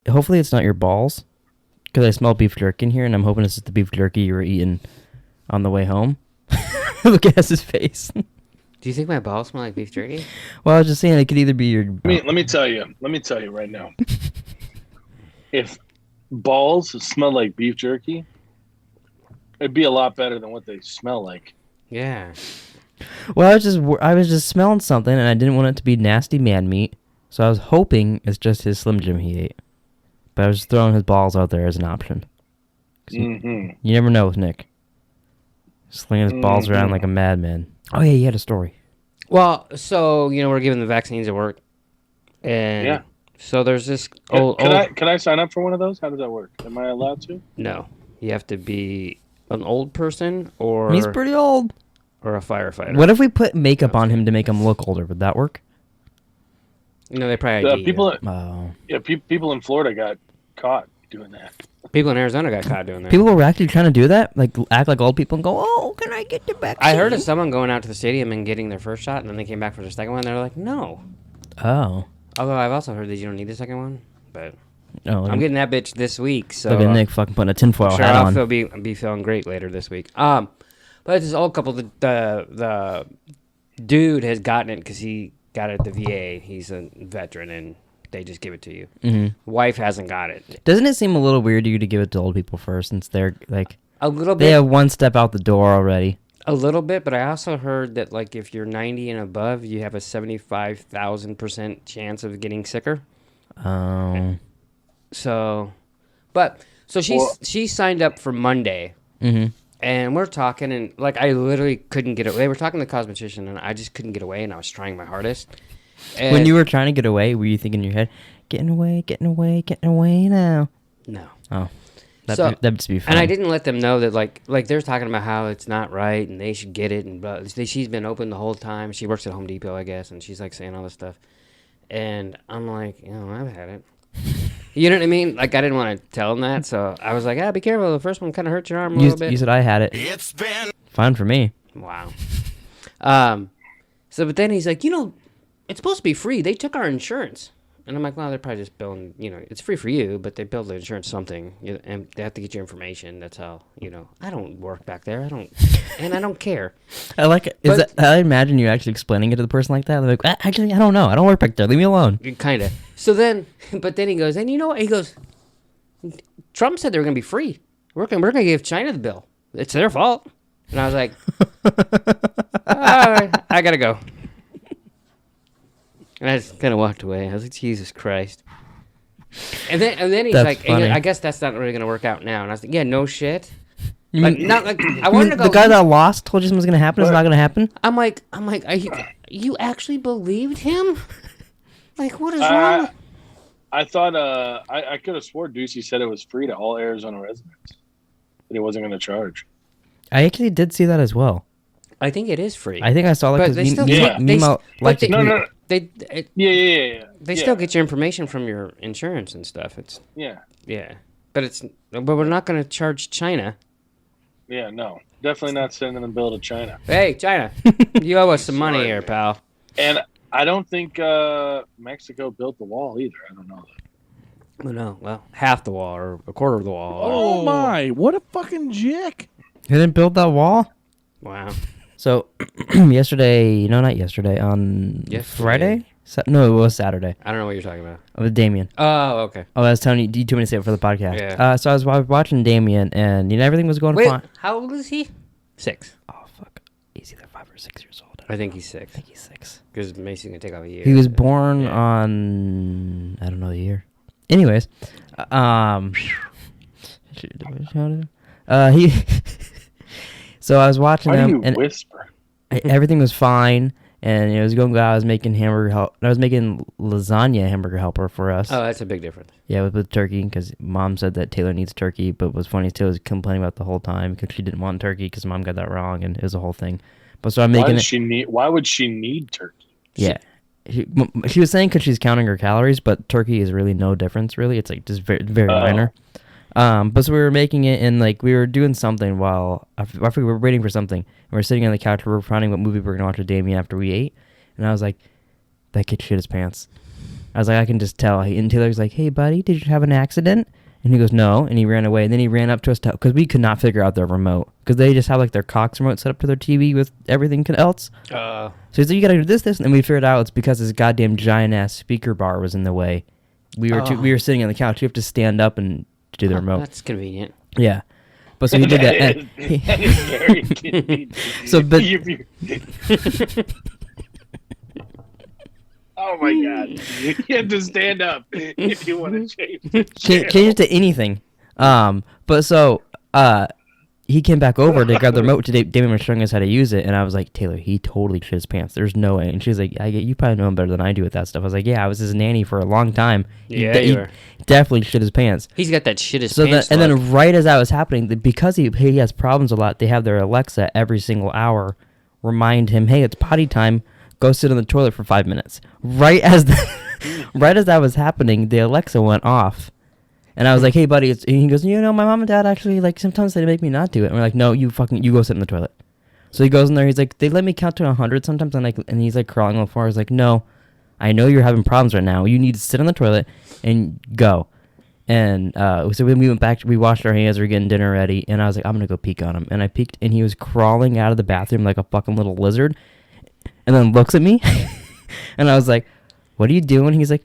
hopefully it's not your balls, because I smell beef jerky in here, and I'm hoping it's just the beef jerky you were eating on the way home. Look at his face. Do you think my balls smell like beef jerky? Well, I was just saying it could either be your... Let me tell you right now. If balls smell like beef jerky, it'd be a lot better than what they smell like. Yeah. Well, I was just smelling something, and I didn't want it to be nasty man meat, so I was hoping it's just his Slim Jim he ate. But I was just throwing his balls out there as an option. You never know with Nick. Slinging his balls around like a madman. Oh, yeah, you had a story. Well, so, we're giving the vaccines at work. And so there's this Can I sign up for one of those? How does that work? Am I allowed to? No. You have to be an old person or... He's pretty old. Or a firefighter. What if we put makeup on him to make him look older? Would that work? No, they probably ID people. you. People in Florida got caught doing that. People in Arizona got caught doing that. People were actually trying to do that, like act like old people and go, "Oh, can I get the vaccine?" I heard of someone going out to the stadium and getting their first shot, and then they came back for their second one. They're like, "No." Oh. Although I've also heard that you don't need the second one, but I'm getting that bitch this week. So look at Nick fucking putting a tinfoil hat on. I'll be feeling great later this week. But it's this old couple. The dude has gotten it because he got it at the VA. He's a veteran, and they just give it to you. Mm-hmm. Wife hasn't got it. Doesn't it seem a little weird to you to give it to old people first, since they're like a little bit? They have one step out the door already. A little bit, but I also heard that like if you're 90 and above, you have a 75,000% chance of getting sicker. Oh. So she signed up for Monday. Mm-hmm. And we're talking, and like I literally couldn't get away. They were talking to the cosmetician, and I just couldn't get away, and I was trying my hardest. And when you were trying to get away, were you thinking in your head, getting away now? No. Oh. That'd just be fun. And I didn't let them know that, like they're talking about how it's not right, and they should get it, and but she's been open the whole time. She works at Home Depot, I guess, and she's like saying all this stuff. And I'm like, I've had it. You know what I mean? Like, I didn't want to tell him that, so I was like, be careful. The first one kind of hurts your arm a little bit. You said I had it. It's been fine for me. Wow. But then he's like, it's supposed to be free. They took our insurance. And I'm like, well, they're probably just billing, it's free for you, but they bill the insurance something, and they have to get your information. That's how, I don't work back there. And I don't care. I like it. I imagine you actually explaining it to the person like that. They're like, actually, I don't know. I don't work back there. Leave me alone. Kind of. So then, but then he goes, and you know what? He goes, Trump said they were going to be free. We're going to give China the bill. It's their fault. And I was like, I got to go. And I just kind of walked away. I was like, Jesus Christ. And then he's like, I guess that's not really going to work out now. And I was like, yeah, no shit. Not like I wanted to go. The guy that lost told you something was going to happen. It's not going to happen. I'm like, you actually believed him? Like, what is wrong? I thought I could have swore Ducey said it was free to all Arizona residents. That he wasn't going to charge. I actually did see that as well. I think it is free. I think I saw that because They still get your information from your insurance and stuff. It's but we're not going to charge China. Yeah, no, definitely not sending the bill to China. Hey, China, you owe us some money here, pal. And I don't think Mexico built the wall either. I don't know that. Oh, no, well, half the wall or a quarter of the wall. Oh my! What a fucking jick! They didn't build that wall. Wow. So, on Friday? No, it was Saturday. I don't know what you're talking about. With Damien. Oh, okay. Oh, I was telling you, you told me to say it for the podcast. Yeah. So I was watching Damien, and everything was going fine. How old is he? 6. Oh, fuck. He's either 5 or 6 years old. I think he's 6. I think he's 6. Because Macy's going to take off a year. He was born on, I don't know the year. Anyways, so I was watching him, and whisper? Everything was fine, and it was going good. I was making lasagna hamburger helper for us. Oh, that's a big difference. Yeah, with turkey, because Mom said that Taylor needs turkey, but what's funny is Taylor was complaining about the whole time because she didn't want turkey because Mom got that wrong, and it was a whole thing. But so I'm making Why would she need turkey? Yeah. She was saying because she's counting her calories, but turkey is really no difference, really. It's like just very, very minor. But so we were making it, and like we were doing something while we were waiting for something. And we were sitting on the couch, we were planning what movie we were going to watch with Damien after we ate. And I was like, that kid shit his pants. I was like, I can just tell. And Taylor's like, hey, buddy, did you have an accident? And he goes, no. And he ran away. And then he ran up to us because we could not figure out their remote. Because they just have like their Cox remote set up to their TV with everything else. So he's like, you got to do this. And then we figured out it's because his goddamn giant-ass speaker bar was in the way. We were sitting on the couch. You have to stand up and do the remote. That's convenient. Yeah. But so he did that. That is very convenient. So, but... Oh my God! You have to stand up if you want to change the Change it to anything. But so he came back over to grab the remote. Damien was showing us how to use it, and I was like, Taylor, he totally shit his pants. There's no way. And she's like, you probably know him better than I do with that stuff. I was like, yeah, I was his nanny for a long time. Yeah, he definitely shit his pants. He's got that shit his So pants. and then right as that was happening, because he has problems a lot, they have their Alexa every single hour remind him, hey, it's potty time. Go sit on the toilet for 5 minutes. Right as that was happening, the Alexa went off. And I was like, hey, buddy. And he goes, my mom and dad actually, like, sometimes they make me not do it. And we're like, no, you go sit in the toilet. So he goes in there. He's like, they let me count to 100 sometimes. And he's, like, crawling on the floor. I was like, no, I know you're having problems right now. You need to sit on the toilet and go. And so when we went back, we washed our hands. We were getting dinner ready. And I was like, I'm going to go peek on him. And I peeked, and he was crawling out of the bathroom like a fucking little lizard. And then looks at me, and I was like, what are you doing? He's like,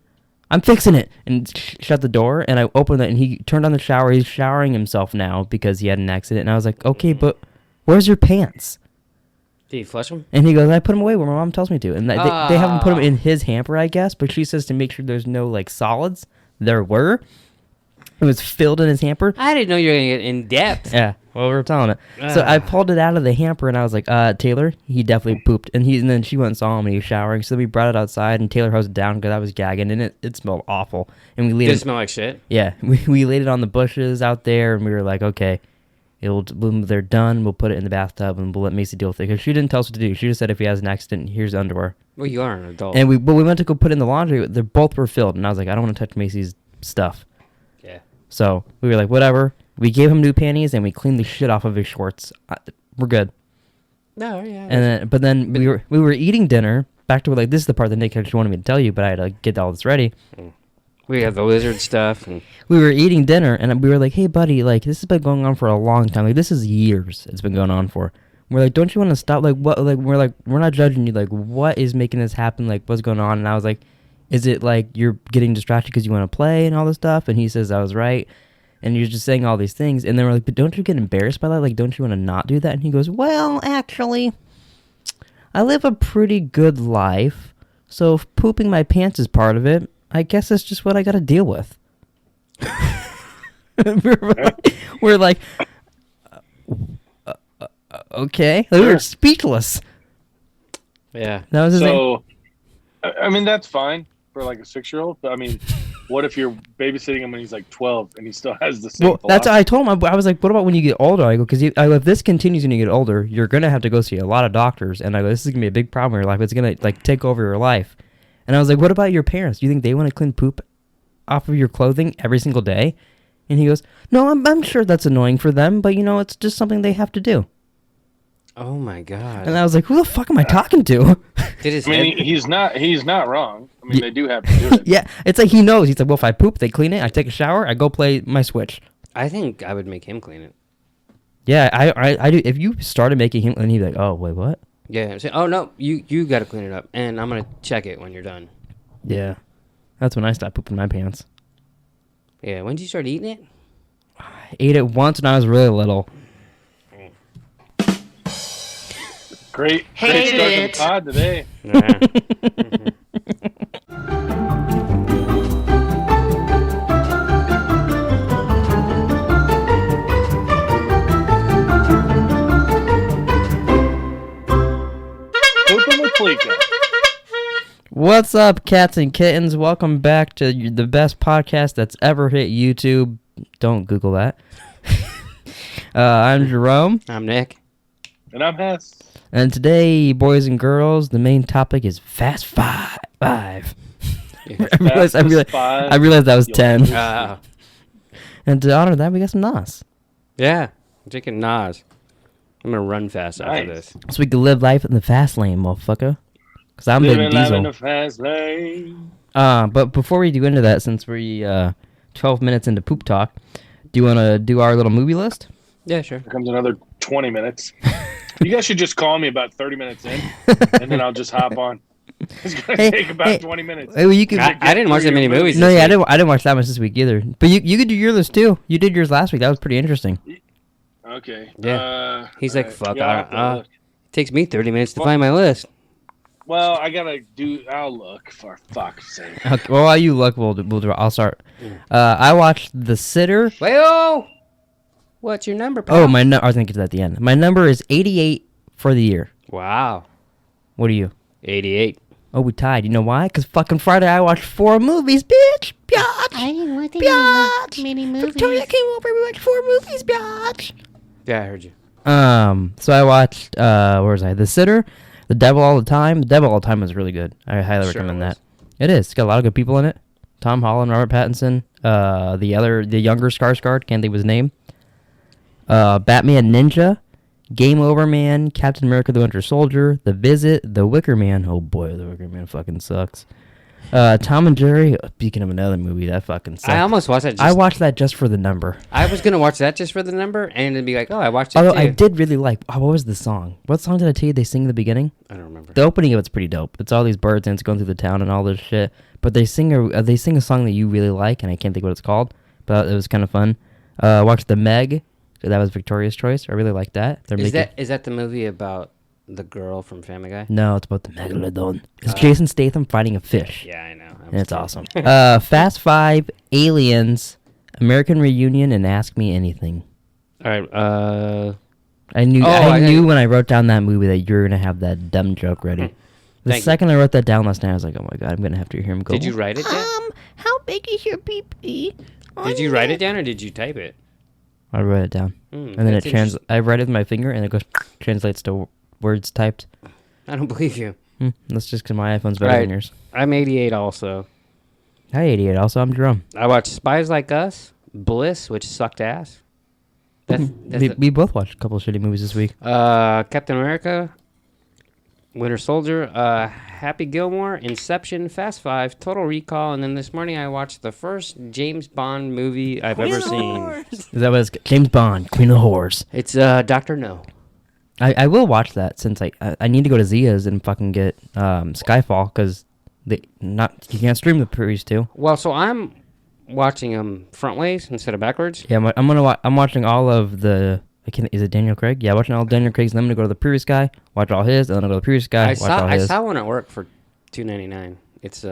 I'm fixing it, and shut the door, and I opened it, and he turned on the shower. He's showering himself now because he had an accident, and I was like, okay, but where's your pants? Did you flush them? And he goes, I put them away where my mom tells me to, and they haven't put them in his hamper, I guess, but she says to make sure there's no, like, solids. There were. It was filled in his hamper. I didn't know you were going to get in depth. Yeah, well, we were telling it. So I pulled it out of the hamper, and I was like, Taylor, he definitely pooped. And then she went and saw him, and he was showering. So we brought it outside, and Taylor hosed it down because I was gagging, and it smelled awful. And we laid Did it smell like shit? Yeah, we laid it on the bushes out there, and we were like, okay, when they're done, we'll put it in the bathtub, and we'll let Macy deal with it. Because she didn't tell us what to do. She just said if he has an accident, here's the underwear. Well, you are an adult. And we went to go put it in the laundry. They both were filled, and I was like, I don't want to touch Macy's stuff. Yeah. So we were like, whatever. We gave him new panties, and we cleaned the shit off of his shorts. We're good. No, yeah. And then we were eating dinner. Back to, like, this is the part that Nick actually wanted me to tell you, but I had to get all this ready. We have the lizard stuff. And we were eating dinner, and we were like, hey, buddy, like, this has been going on for a long time. Like, this is years it's been going on for. We're like, don't you want to stop? Like, what? Like, we're not judging you. Like, what is making this happen? Like, what's going on? And I was like, is it like you're getting distracted because you want to play and all this stuff? And he says I was right. And you're just saying all these things. And then we're like, but don't you get embarrassed by that? Like, don't you want to not do that? And he goes, well, actually, I live a pretty good life. So if pooping my pants is part of it, I guess that's just what I got to deal with. we're like okay. Like, we were speechless. yeah. That was his name. I mean, that's fine for like a 6-year-old. But I mean, what if you're babysitting him when he's like 12 and he still has the same? Well, that's what I told him. I was like, what about when you get older? I go, because if this continues when you get older, you're gonna have to go see a lot of doctors. And I go, this is gonna be a big problem in your life. It's gonna like take over your life. And I was like, what about your parents? Do you think they want to clean poop off of your clothing every single day? And he goes, no, I'm sure that's annoying for them, but it's just something they have to do. Oh my God. And I was like, who the fuck am I talking to? He's not wrong. I mean, they do have to do it. Yeah, it's like he knows. He's like, well, if I poop, they clean it. I take a shower. I go play my Switch. I think I would make him clean it. Yeah, I do. If you started making him, and he'd be like, oh, wait, what? Yeah. Say, oh no, you got to clean it up, and I'm gonna check it when you're done. Yeah, that's when I stopped pooping my pants. Yeah. When did you start eating it? I ate it once when I was really little. Great start to the pod today. Yeah. Open with Pleeka. What's up, cats and kittens? Welcome back to the best podcast that's ever hit YouTube. Don't Google that. I'm Jerome. I'm Nick. And I'm Hess. And today, boys and girls, the main topic is Fast Five. I realized that was 10. And to honor that, we got some Nas. Yeah. I'm taking Nas. I'm gonna run fast after this. So we can live life in the fast lane, motherfucker. Because I'm Vin Living Diesel. in the fast lane. But before we do into that, since we're 12 minutes into poop talk, do you want to do our little movie list? Yeah, sure. Here comes another 20 minutes. You guys should just call me about 30 minutes in, and then I'll just hop on. It's going to take about 20 minutes. Hey, well, you could. I didn't watch that many movies. No, this yeah, week. I didn't watch that much this week either. But you could do your list too. You did yours last week. That was pretty interesting. Okay. Yeah. He's like, alright. fuck. Yeah, I'll have to look. It takes me 30 minutes to find my list. Well, I got to do... I'll look, for fuck's sake. Okay, well, while you look, I'll start. I watched The Sitter. Well, what's your number, pal? Oh, I was going to get to that at the end. My number is 88 for the year. Wow. What are you? 88. Oh, we tied. You know why? Because fucking Friday I watched 4 movies, bitch! Biatch! I didn't want Biatch! many movies. Victoria came over, we watched 4 movies, biatch! Yeah, I heard you. So I watched, where was I? The Sitter, The Devil All the Time. The Devil All the Time was really good. I highly Sure recommend it was. that. It is. It's got a lot of good people in it. Tom Holland, Robert Pattinson, the younger Skarsgård, can't think of his name. Batman Ninja, Game Over Man, Captain America the Winter Soldier, The Visit, The Wicker Man. Oh boy, The Wicker Man fucking sucks. Tom and Jerry, speaking of another movie, that fucking sucks. I almost watched that. I watched that just for the number. I was going to watch that just for the number and then be like, oh, I watched it Although too. I did really like, what was the song? What song did I tell you they sing in the beginning? I don't remember. The opening of it's pretty dope. It's all these birds and it's going through the town and all this shit. But they sing a song that you really like, and I can't think what it's called, but it was kind of fun. Watched The Meg. That was Victoria's choice. I really like that. Is that the movie about the girl from Family Guy? No, it's about the megalodon. It's Jason Statham fighting a fish. Yeah, I know. And it's awesome. Fast 5, Aliens, American Reunion, and Ask Me Anything. All right. I knew I knew when I wrote down that movie that you were gonna have that dumb joke ready. The Thank you. second I wrote that down last night, I was like, "Oh my god, I'm gonna have to hear him go." Did you write it down? How big is your pee-pee? Did you write it down or did you type it? I wrote it down, and then that's I write it with my finger, and it goes translates to words typed. I don't believe you. That's just because my iPhone's better Right. than yours. I'm 88 also. Hi, 88. Also, I'm Jerome. I watched Spies Like Us, Bliss, which sucked ass. That's We both watched a couple of shitty movies this week. Captain America, Winter Soldier, Happy Gilmore, Inception, Fast 5, Total Recall, and then this morning I watched the first James Bond movie I've ever seen. Is that what it's James Bond, Queen of the Whores? It's Dr. No. I will watch that since I need to go to Zia's and fucking get Skyfall because you can't stream the previous two. Well, so I'm watching them frontways instead of backwards. Yeah, I'm watching all of the. Is it Daniel Craig? Yeah, watching all Daniel Craig's. And I'm gonna go to the previous guy, watch all his, and then I'll go to the previous guy, watch all I his. saw one at work for $2.99. It's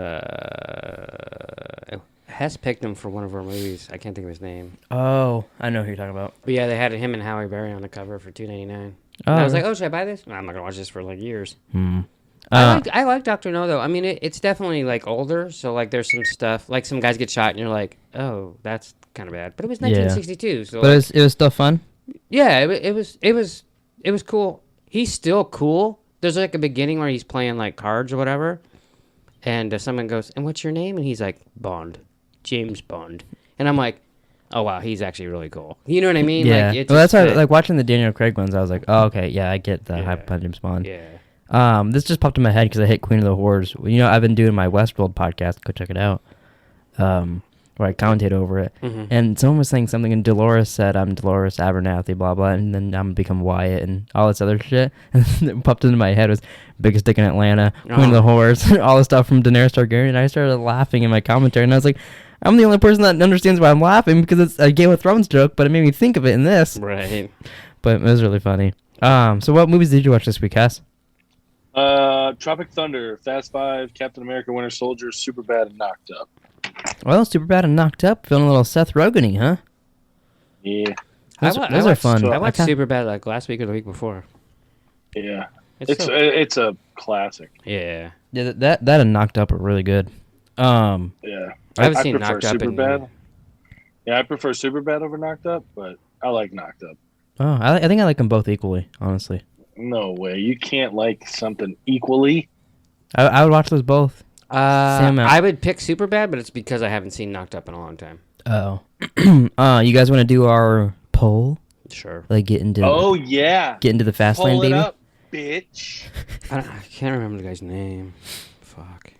Hess picked him for one of our movies. I can't think of his name. Oh, I know who you're talking about. But yeah, they had him and Halle Berry on the cover for $2.99. Oh, And I was like, oh, should I buy this? No, I'm not gonna watch this for like years. Hmm. I like Dr. No though. I mean, it's definitely like older, so like there's some stuff like some guys get shot and you're like, oh, that's kind of bad. But it was 1962, so but like, it was still fun. yeah, it was cool. He's still cool. There's like a beginning where he's playing like cards or whatever, and someone goes, "And what's your name?" And he's like, "Bond, James Bond." And I'm like, "Oh wow, he's actually really cool." You know what I mean? Yeah. Like, it Well, that's just why fit. like watching the Daniel Craig ones. I was like, oh okay, yeah, I get the Yeah. hype on James Bond. Yeah. This just popped in my head because I hit Queen of the Whores. You know, I've been doing my Westworld podcast. Go check it out. Where I commentate over it. Mhm. And someone was saying something, and Dolores said, I'm Dolores Abernathy, blah, blah, and then I'm become Wyatt and all this other shit. And it popped into my head was biggest dick in Atlanta, Queen of the Whores, all the stuff from Daenerys Targaryen. And I started laughing in my commentary, and I was like, I'm the only person that understands why I'm laughing because it's a Game of Thrones joke, but it made me think of it in this. Right. But it was really funny. So what movies did you watch this week, Cass? Tropic Thunder, Fast 5, Captain America, Winter Soldier, Superbad, and Knocked Up. Well, Superbad and Knocked Up, feeling a little Seth Rogen-y, huh? Yeah, Those are fun. I watched I can't- Superbad like last week or the week before. yeah. It's It's a classic. yeah. Yeah, that and Knocked Up are really good. Yeah, I haven't seen prefer Knocked Up in- Superbad. Yeah, I prefer Superbad over Knocked Up, but I like Knocked Up. Oh, I think I like them both equally, honestly. No way, you can't like something equally. I would watch those both. Same amount. I would pick Superbad, but it's because I haven't seen Knocked Up in a long time. Oh. You guys want to do our poll? Sure. Like get into Yeah, the fast lane, pull it baby? up, bitch. I can't remember the guy's name. Fuck.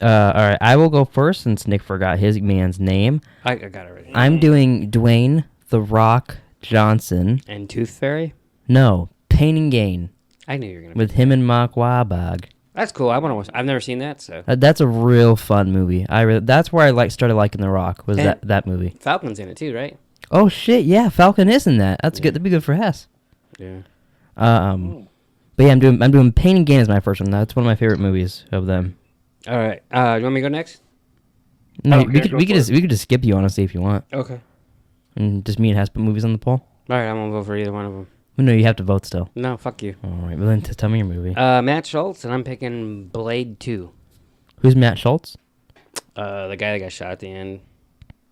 All right, I will go first since Nick forgot his man's name. I got it right. I'm doing Dwayne The Rock Johnson. And Tooth Fairy? No, Pain and Gain I knew you were going to with him and Mark Wahlberg. That's cool. I want to watch. I've never seen that, so. That's a real fun movie. That's where I started liking The Rock. Was And- that movie? Falcon's in it too, right? Oh shit! Yeah, Falcon is in that. That's good. That'd be good for Hess. Yeah. But yeah, I'm doing Pain and Gain as my first one. That's one of my favorite movies of them. All right. You want me to go next? No, Okay, we go could for just it. we could just skip you honestly if you want, Okay. and just me and Hess put movies on the poll. All right, I'm going to vote for either one of them. Well, no, you have to vote still. No, fuck you. All right, well then tell me your movie. Matt Schultz, and I'm picking Blade 2. Who's Matt Schultz? The guy that got shot at the end.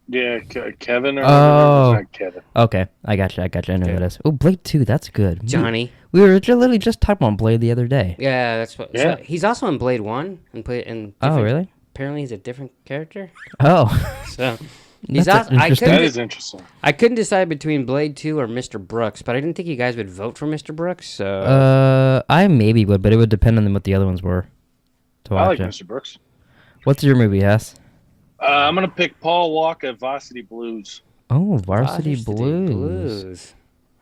Yeah, Kevin or Oh. not Kevin. Okay, I got you. I know who Okay. that is. Oh, Blade 2, that's good. Johnny. We were literally just talking about Blade the other day. Yeah, that's what. Yeah. So he's also in Blade 1 and played in. Oh, really? Apparently, he's a different character. Oh, So he's That's also, interesting. That is interesting. I couldn't decide between Blade 2 or Mr. Brooks, but I didn't think you guys would vote for Mr. Brooks. So I maybe would, but it would depend on what the other ones were. To I watch like it. Mr. Brooks. What's your movie, Hess? I'm gonna pick Paul Walker, Varsity Blues. Oh, Varsity Blues.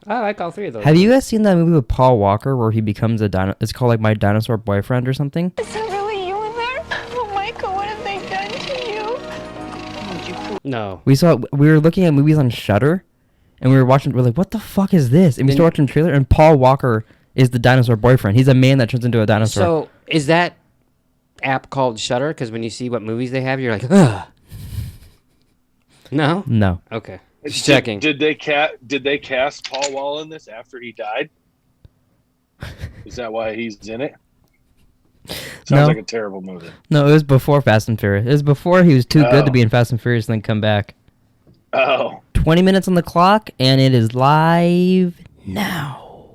I like all three of those. Have you guys seen that movie with Paul Walker where he becomes a It's called like My Dinosaur Boyfriend or something? Is that really you in there? Oh, Michael, what have they done to you? No. We were looking at movies on Shudder, and we're like, what the fuck is this? And we started watching the trailer, and Paul Walker is the dinosaur boyfriend. He's a man that turns into a dinosaur. So is that app called Shudder? Because when you see what movies they have, you're like, ugh. No. No. Okay. Just checking. Did they cast Paul Wall in this after he died? Is that why he's in it? Sounds No. like a terrible movie. No, it was before Fast and Furious. It was before he was too good to be in Fast and Furious and then come back. Oh, 20 minutes on the clock, and it is live now.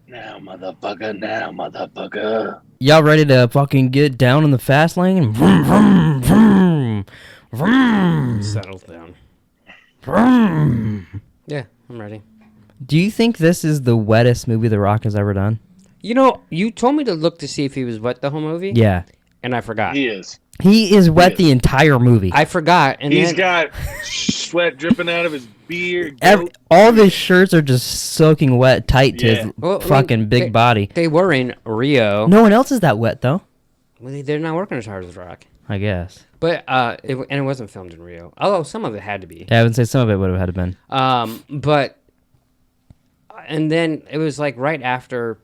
now motherfucker. Y'all ready to fucking get down in the fast lane? Vroom, vroom, vroom, vroom, Settle down. vroom. Yeah, I'm ready. Do you think this is the wettest movie The Rock has ever done? You know, you told me to look to see if he was wet the whole movie. Yeah. And I forgot. He is. He is wet Yes. the entire movie. I forgot. And He's then, got sweat dripping out of his beard. All of his shirts are just soaking wet tight to Yeah. his Well, I mean, fucking big body. they were in Rio. No one else is that wet, though. Well, they're not working as hard as Rock. I guess. But it wasn't filmed in Rio. Although some of it had to be. Yeah, I would say some of it would have had to been. But and then it was like right after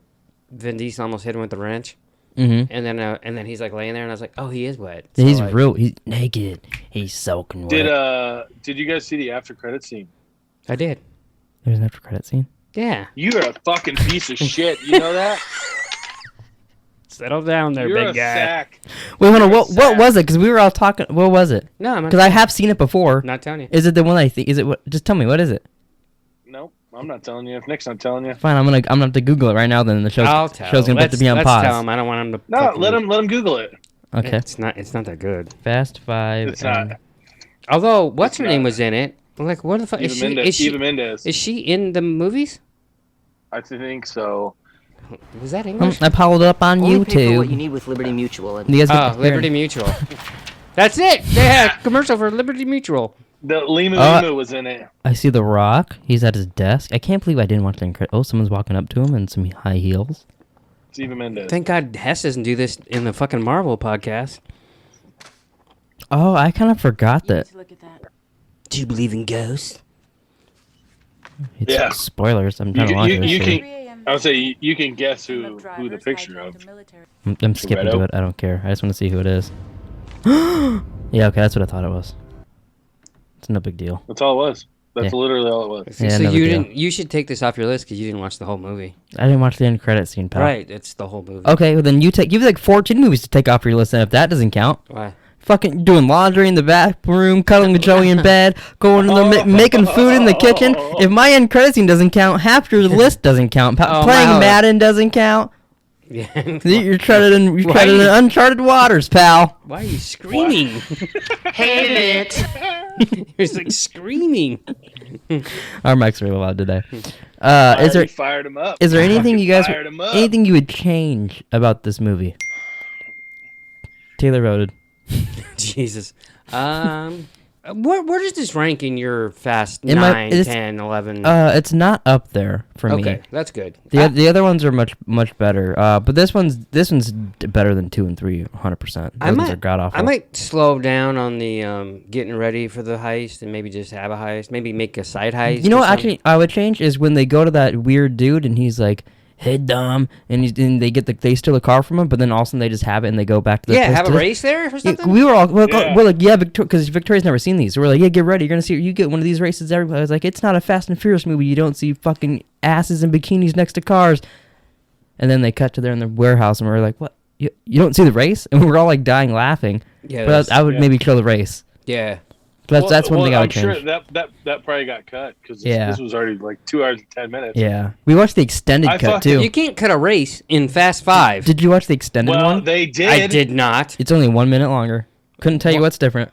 Vin Diesel almost hit him with the wrench, Mm-hmm. and then he's like laying there, and I was like, oh, he is wet. He's like, he's naked. He's soaking wet. Did you guys see the after credit scene? I did. There's an after credit scene. Yeah. You're a fucking piece of shit. You know that? Settle down there, You're big a guy. sack. Wait, hold on. You're What sad. was it? Because we were all talking. What was it? No, I'm Because I have seen it before. not telling you. Is it the one I think? Is it what? Just tell me. What is it? Nope, I'm not telling you. If Nick's not telling you. Fine. I'm gonna have to Google it right now. Then the I'll tell. show's gonna put me on let's pause. tell him. I don't want him to. No, fucking- let him Google it. Okay. It's not that good. Fast Five. It's and- not. Although, what's her It's name not. was in it? Like, what the fuck is Eva she? Mendes. Is she? Eva Mendes. Is she in the movies? I think so. Was that English? I pulled it up on Only pay for what you YouTube. need with Liberty Mutual. And You guys Oh, get to hear Liberty it. Mutual. That's it. They had a commercial for Liberty Mutual. The Limu Uh, Limu was in it. I see The Rock. He's at his desk. I can't believe I didn't watch the credit. Oh, someone's walking up to him in some high heels. It's Eva Mendes. Thank God Hess doesn't do this in the fucking Marvel podcast. Oh, I kind of forgot that. look at that. Do you believe in ghosts? It's Yeah. spoilers. I'm You, trying to watch you, this. you shit. can. I would say you can guess who the picture of. I'm skipping to Toretto? it. I don't care. I just want to see who it is. Yeah, okay, that's what I thought it was. It's no big deal. That's all it was. That's Yeah. literally all it was. Yeah, so no you big deal. didn't. You should take this off your list because you didn't watch the whole movie. I didn't watch the end credit scene, pal. Right, it's the whole movie. Okay, well then you have like 14 movies to take off your list, and if that doesn't count, Why? fucking doing laundry in the bathroom, cuddling with Joey in bed, going to the making food in the kitchen. If my end credit scene doesn't count, half your list doesn't count. Oh, Playing my- Madden doesn't count. Yeah. You're treading in Why you- uncharted waters, pal. Why are you screaming? Hate it. You're like screaming. Our mics are real loud today. Is I there fired him up. is there anything you guys Fired him up. anything you would change about this movie? Taylor voted. Jesus. Where does this rank in your Fast In my- 9, it's- 10, 11? It's not up there for me. Okay, that's good. The other ones are much better. But this one's better than 2 and 3, 100%. Those ones are god awful. I might slow down on the getting ready for the heist and maybe just have a heist. Maybe make a side heist. You know or what? something. Actually, I would change is when they go to that weird dude and he's like, "Hey, Dom," and they steal the car from him, but then all of a sudden they just have it and they go back to the Yeah, place have a to- race there or Yeah, something? we were all Yeah. we're like, yeah, because Victoria's never seen these. So we're like, yeah, get ready. You're gonna see. You get one of these races. Everybody was like, it's not a Fast and Furious movie. You don't see fucking asses in bikinis next to cars. And then they cut to there in the warehouse, and we're like, what? You don't see the race? And we're all like dying laughing. Yeah, But I would yeah. maybe kill the race. yeah. But that's one thing I would I'm change. sure that probably got cut because Yeah. this was already like 2 hours and 10 minutes. Yeah, we watched the extended I cut fucking- too. You can't cut a race in Fast 5. Did you watch the extended Well, one? they did. I did not. It's only 1 minute longer. Couldn't tell you what's different.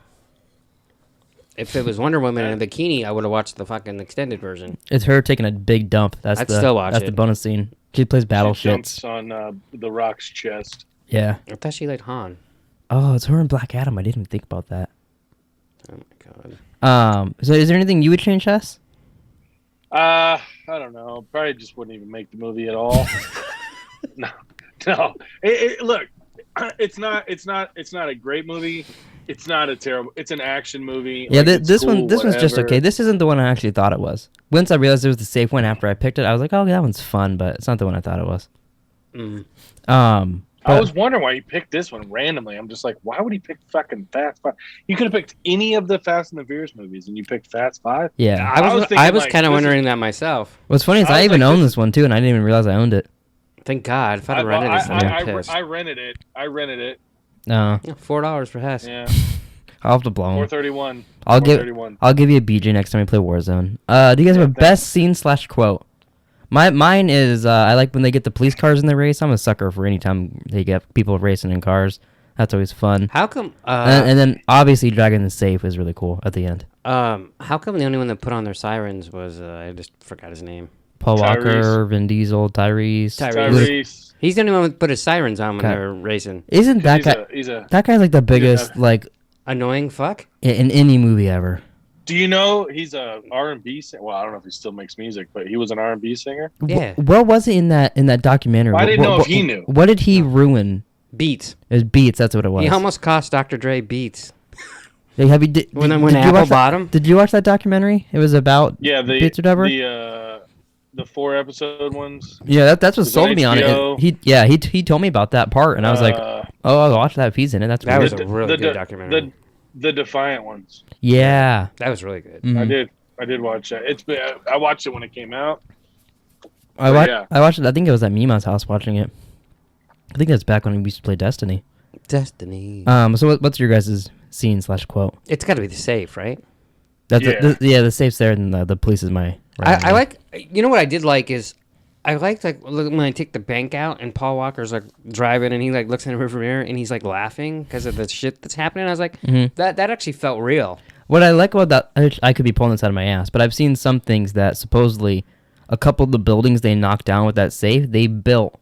If it was Wonder Woman in a bikini, I would have watched the fucking extended version. It's her taking a big dump. I'd still watch That's the it. bonus scene. She plays battle She jumps shits. on the Rock's chest. Yeah. I thought she liked Han. Oh, it's her and Black Adam. I didn't even think about that. Oh my god. So is there anything you would change, Hess? I don't know. Probably just wouldn't even make the movie at all. No. Look, it's not a great movie. It's not a terrible. It's an action movie. Yeah, Like, it's this cool, one's just whatever. okay. This isn't the one I actually thought it was. Once I realized it was the safe one after I picked it, I was like, oh, that one's fun, but it's not the one I thought it was. Mm. I was wondering why he picked this one randomly. I'm just like, why would he pick fucking Fast 5? You could have picked any of the Fast and the Furious movies, and you picked Fast 5. Yeah. I was thinking, like, kind of this is- wondering that myself. What's funny is I I was even like, own this this one too, and I didn't even realize I owned it. Thank God. If I'd have rented this, I'd have been pissed. I rented it. No, Yeah, $4 for Hess. Yeah, I'll have to blow him. $4.31. I'll give $4.31. I'll give you a BJ next time we play Warzone. Do you guys have a best scene / quote? Mine is I like when they get the police cars in the race. I'm a sucker for any time they get people racing in cars. That's always fun. How come? And then obviously dragging the safe is really cool at the end. How come the only one that put on their sirens was I just forgot his name. Paul Walker, Tyrese. Vin Diesel, Tyrese. Tyrese. He's the only one that put his sirens on when Okay. they're racing. Isn't that guy? He's a. That guy's like the biggest like Annoying fuck. in any movie ever. Do you know he's a R&B singer? Well, I don't know if he still makes music, but he was an R&B singer. Yeah. What was it in that documentary? I didn't know if What- he knew. What did he ruin? Beats. It was Beats. That's what it was. He almost cost Dr. Dre Beats. Hey, have you did, When did, when did you Apple watch that- bought him. Did you watch that documentary? It was about Yeah, Beats or whatever. the 4-episode ones. Yeah, that's what was on sold me on HBO. it. He told me about that part, and I was like, oh, I'll watch that if he's in it. That's That weird. was a really good documentary. The Defiant ones. Yeah. That was really good. Mhm. I did watch that. I watched it when it came out. I yeah. watched it. I think it was at Mima's house watching it. I think that's back when we used to play Destiny. Destiny. So what's your guys' scene / quote? It's got to be the safe, right? That's Yeah. the safe's there, and the police is my. I like. You know what I did like is. I liked when I take the bank out and Paul Walker's like driving and he like looks in the rearview mirror and he's like laughing because of the shit that's happening. I was like, that actually felt real. What I like about that, I could be pulling this out of my ass, but I've seen some things that supposedly a couple of the buildings they knocked down with that safe, they built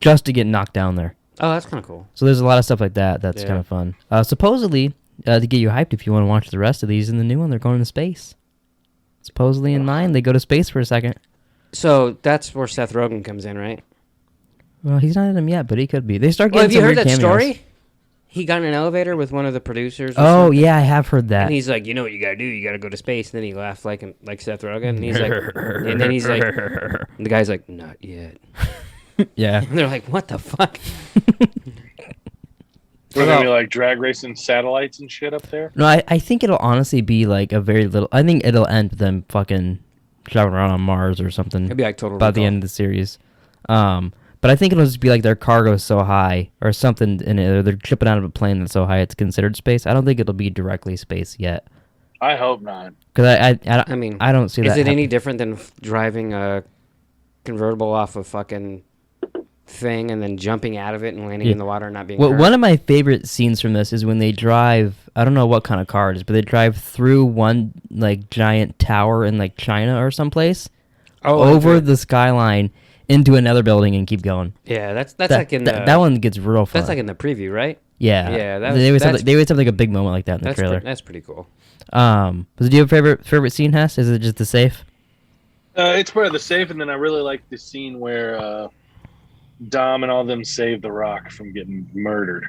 just to get knocked down there. Oh, that's kind of cool. So there's a lot of stuff like that that's Yeah. kind of fun. Supposedly, to get you hyped if you want to watch the rest of these, in the new one, they're going into space. Supposedly in 9, they go to space for a second. So that's where Seth Rogen comes in, right? Well, he's not in them yet, but he could be. They start Well, getting have you some heard weird that cameos. story? He got in an elevator with one of the producers. Or Oh, something, yeah, I have heard that. And he's like, you know what you gotta do? You gotta go to space. And then he laughed like Seth Rogen. And he's like, and then he's like, and the guy's like, not yet. Yeah. And they're like, what the fuck? We're gonna be like drag racing satellites and shit up there. No, I think it'll honestly be like a very little. I think it'll end with them fucking driving around on Mars or something. It'd be like Total about the Recall. end of the series. But I think it'll just be like their cargo's so high or something in it, or they're tripping out of a plane that's so high it's considered space. I don't think it'll be directly space yet. I hope not. Because I mean, I don't see that. Is it any happen. different than driving a convertible off a fucking thing and then jumping out of it and landing Yeah. in the water and not being Well, hurt? one of my favorite scenes from this is when they drive. I don't know what kind of car it is, but they drive through one like giant tower in like China or someplace, over okay. the skyline into another building and keep going. Yeah, that's That, like in the that one gets real fun. that's like in the preview, right? Yeah. Yeah, They always have like a big moment like that in the trailer. That's pretty cool. Do you have a favorite scene, Hess? Is it just the safe? It's part of the safe, and then I really like the scene where Dom and all them save the Rock from getting murdered.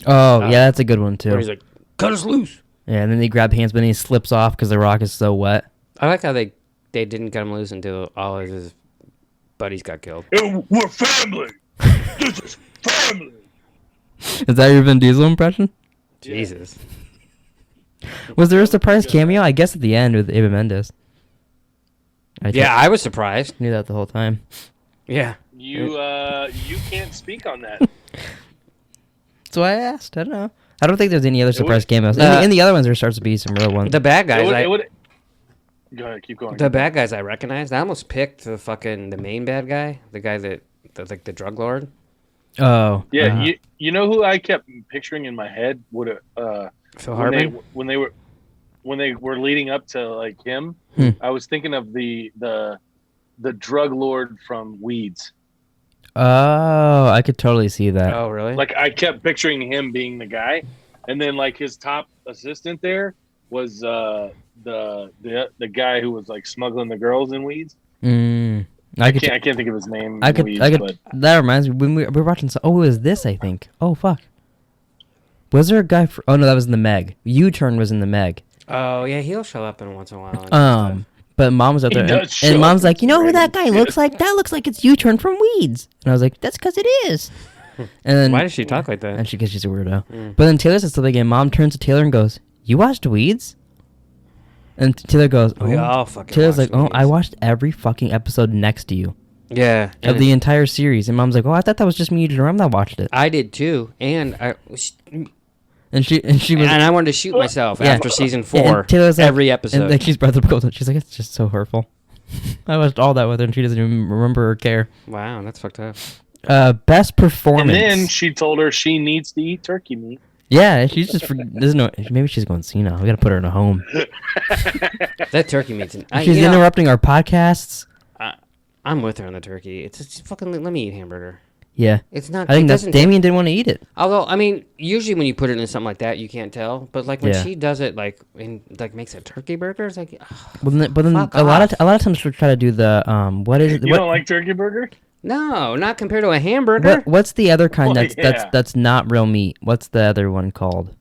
Oh, yeah, that's a good one too. Where he's like, cut us loose. Yeah, and then they grab hands, but then he slips off because the Rock is so wet. I like how they didn't cut him loose until all his buddies got killed. We're family. This is family. Is that your Vin Diesel impression? Jesus. Was there a surprise cameo? I guess at the end with Eva Mendes. I was surprised. Knew that the whole time. Yeah. You can't speak on that. That's why I asked. I don't know. I don't think there's any other surprise cameos. Uh, In the other ones, there starts to be some real ones. The bad guys. Go ahead, keep going. The bad guys I recognized. I almost picked the main bad guy, the guy like the drug lord. Oh. Yeah, you know who I kept picturing in my head? Phil Hartman. When they were leading up to like him, I was thinking of the drug lord from Weeds. Oh, I could totally see that. Oh, really? Like I kept picturing him being the guy, and then like his top assistant there was the guy who was like smuggling the girls in Weeds. I can't think of his name. But that reminds me when we were watching. It was this, I think. Oh fuck. Was there a guy? Oh no, that was in the Meg. U-Turn was in the Meg. Oh yeah, he'll show up in once in a while. But Mom was out there, and Mom's like, you know who that guy looks like? That looks like it's U-Turn from Weeds. And I was like, that's because it is. And then, why does she talk like that? And because she's a weirdo. But then Taylor says something, and Mom turns to Taylor and goes, "You watched Weeds?" And Taylor goes, "Oh." We all fucking Taylor's like, watched "Oh, I watched every fucking episode next to you." Yeah. Of the entire series. And Mom's like, "Oh, I thought that was just me and Jerome that watched it." I did too, and she was, and I wanted to shoot myself after season 4. Yeah, Taylor's like, every episode. And like she's breath of cold. She's like, it's just so hurtful. I watched all that with her, and she doesn't even remember or care. Wow, that's fucked up. Best performance. And then she told her she needs to eat turkey meat. Yeah, she's just doesn't know. Maybe she's going senile. We gotta put her in a home. That turkey meat's. She's interrupting our podcasts. I'm with her on the turkey. It's fucking. Let me eat hamburger. Yeah, it's not. I think that's Damien didn't want to eat it. Although, I mean, usually when you put it in something like that, you can't tell. But like when she does it, like makes a turkey burger, it's like. But then a lot of times she'll try to do the what is it? You don't like turkey burger? No, not compared to a hamburger. What's the other kind that's not real meat? What's the other one called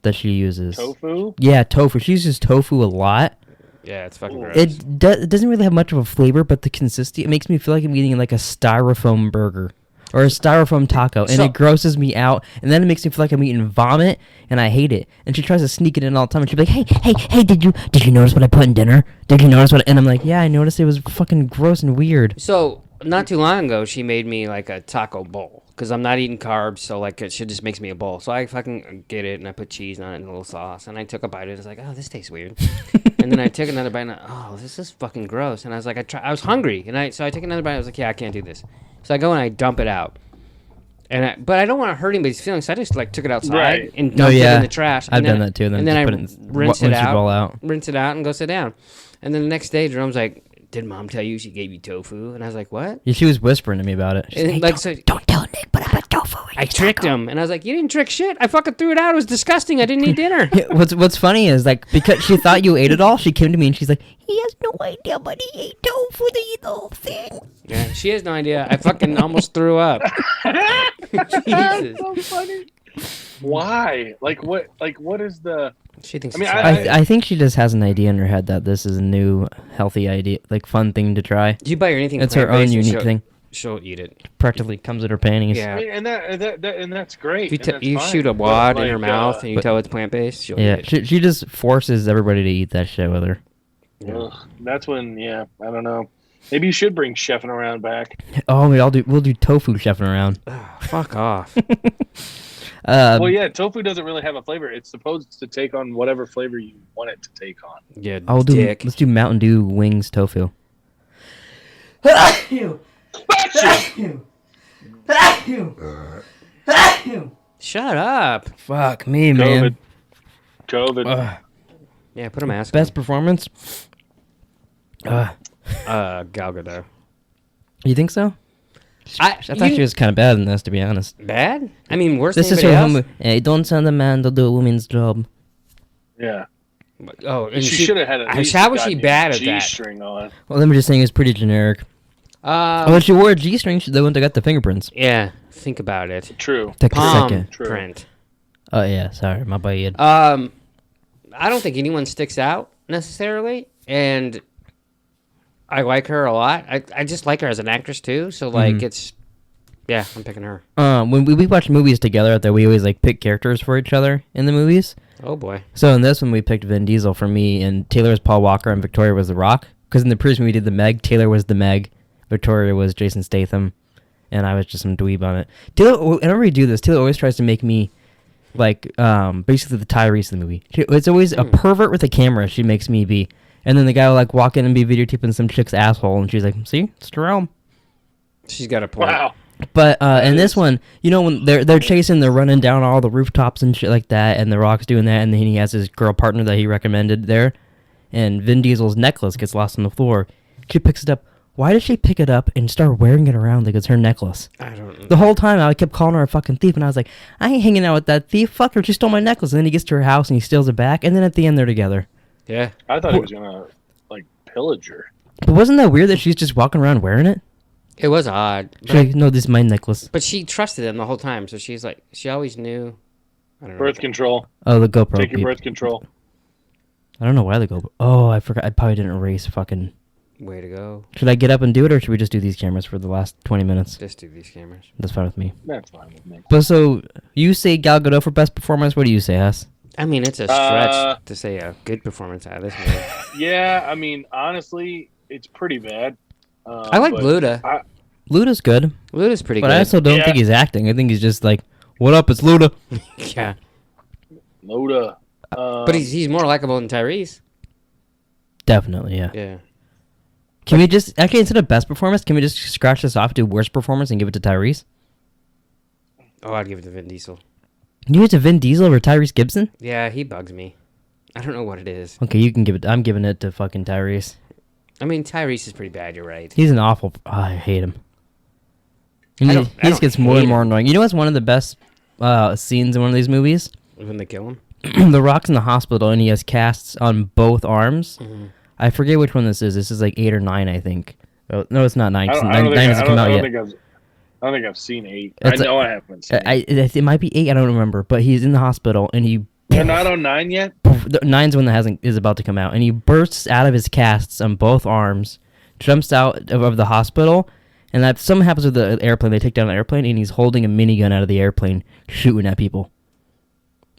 that she uses? Tofu? Yeah, tofu. She uses tofu a lot. Yeah, it's fucking gross. It doesn't really have much of a flavor, but the consistency, it makes me feel like I'm eating like a styrofoam burger or a styrofoam taco, and it grosses me out, and then it makes me feel like I'm eating vomit, and I hate it. And she tries to sneak it in all the time, and she'll be like, hey, did you notice what I put in dinner? Did you notice what? And I'm like, yeah, I noticed. It was fucking gross and weird. So not too long ago, she made me like a taco bowl because I'm not eating carbs, so like she just makes me a bowl. So I fucking get it, and I put cheese on it and a little sauce, and I took a bite of it. And I was like, oh, this tastes weird. And then I took another bite, and this is fucking gross. And I was like, I was hungry, and so I took another bite. I was like, yeah, I can't do this. So I go and I dump it out. But I don't want to hurt anybody's feelings, so I just like took it outside and dumped it in the trash. I've done that too. And then I rinse it out and go sit down. And then the next day, Jerome's like, "Did Mom tell you she gave you tofu?" And I was like, "What?" Yeah, she was whispering to me about it. She's like, don't tell Nick, but I put tofu in I tricked him, and I was like, "You didn't trick shit. I fucking threw it out. It was disgusting. I didn't eat dinner." What's funny is like because she thought you ate it all, she came to me and she's like, "He has no idea, but he ate tofu to eat the whole thing." Yeah, she has no idea. I fucking almost threw up. Jesus. That's so funny. Why? Like what? Like what is the? She thinks. I mean, I think she just has an idea in her head that this is a new healthy idea, like fun thing to try. Do you buy her anything? It's her own unique thing. She'll eat it. Practically comes in her panties. Yeah, I mean, and that's great. If you shoot a wad in her mouth and you tell it's plant based, she'll eat it. She just forces everybody to eat that shit with her. Ugh, that's when, I don't know. Maybe you should bring chefing around back. Oh, we'll do tofu chefing around. Fuck off. Well, yeah, tofu doesn't really have a flavor. It's supposed to take on whatever flavor you want it to take on. Yeah, let's do Mountain Dew wings tofu. Shut up. Fuck me, man. COVID. Yeah, put a mask Best performance? Gal Gadot. You think so? I thought she was kind of bad in this, to be honest. Bad? I mean, worse This than is anybody her else? Hey, don't send a man to do a woman's job. Yeah. Oh, and She should have had at least how was a she goddamn bad at that? G-string on. Well, let me just saying it's pretty generic. When she wore a G-string, they wouldn't have got the fingerprints. Yeah, think about it. True. Take a Palm second. True. print. Oh, yeah, sorry, my bad. I don't think anyone sticks out necessarily, and I like her a lot. I just like her as an actress too. So like I'm picking her. When we watch movies together, that we always like pick characters for each other in the movies. Oh boy. So in this one, we picked Vin Diesel for me, and Taylor was Paul Walker, and Victoria was The Rock. Because in the previous movie we did the Meg, Taylor was the Meg, Victoria was Jason Statham, and I was just some dweeb on it. Taylor, whenever we do this, Taylor always tries to make me like basically the Tyrese of the movie. It's always a pervert with a camera. She makes me be, and then the guy will like walk in and be videotaping some chick's asshole, and she's like, "See, it's Jerome." She's got a point. Wow. But in this one, you know, when they're chasing, they're running down all the rooftops and shit like that, and The Rock's doing that, and then he has his girl partner that he recommended there, and Vin Diesel's necklace gets lost on the floor. She picks it up. Why did she pick it up and start wearing it around like it's her necklace? I don't know. The whole time I kept calling her a fucking thief, and I was like, I ain't hanging out with that thief. Fuck her. She stole my necklace. And then he gets to her house and he steals it back, and then at the end they're together. Yeah. I thought he was gonna like pillage her. But wasn't that weird that she's just walking around wearing it? It was odd. She's like, no, this is my necklace. But she trusted him the whole time, so she's like, she always knew. I don't know. Birth control. Oh, the GoPro. Take your beep. birth control. I don't know why the GoPro. Oh, I forgot. I probably didn't erase fucking. Way to go. Should I get up and do it, or should we just do these cameras for the last 20 minutes? Just do these cameras. That's fine with me. That's fine with me. But so, you say Gal Gadot for best performance. What do you say, Hess? I mean, it's a stretch to say a good performance out of this movie. Yeah, I mean, honestly, it's pretty bad. I like but Luda. Luda's good, Luda's pretty but good. I also don't think he's acting. I think he's just like, what up, it's Luda. Yeah. Loda. But he's more likable than Tyrese. Definitely, yeah. Yeah. Can we just, actually, instead of best performance, can we just scratch this off, do worst performance, and give it to Tyrese? Oh, I'd give it to Vin Diesel. You give it to Vin Diesel over Tyrese Gibson? Yeah, he bugs me. I don't know what it is. Okay, you can give it, I'm giving it to fucking Tyrese. I mean, Tyrese is pretty bad, you're right. He's an awful, I hate him. I don't He just gets more hate and more him. annoying. You know what's one of the best scenes in one of these movies? When they kill him? The Rock's in the hospital and he has casts on both arms. Mhm. I forget which one this is. This is like 8 or 9, I think. Oh, no, it's not 9. 'Cause I 9 don't hasn't come out yet. think I've seen 8. It's I know I haven't seen 8. It might be 8. I don't remember. But he's in the hospital and he. They're not on 9 yet? The 9's one that is about to come out, and he bursts out of his casts on both arms, jumps out of the hospital, and that something happens with the airplane. They take down the airplane, and he's holding a minigun out of the airplane, shooting at people.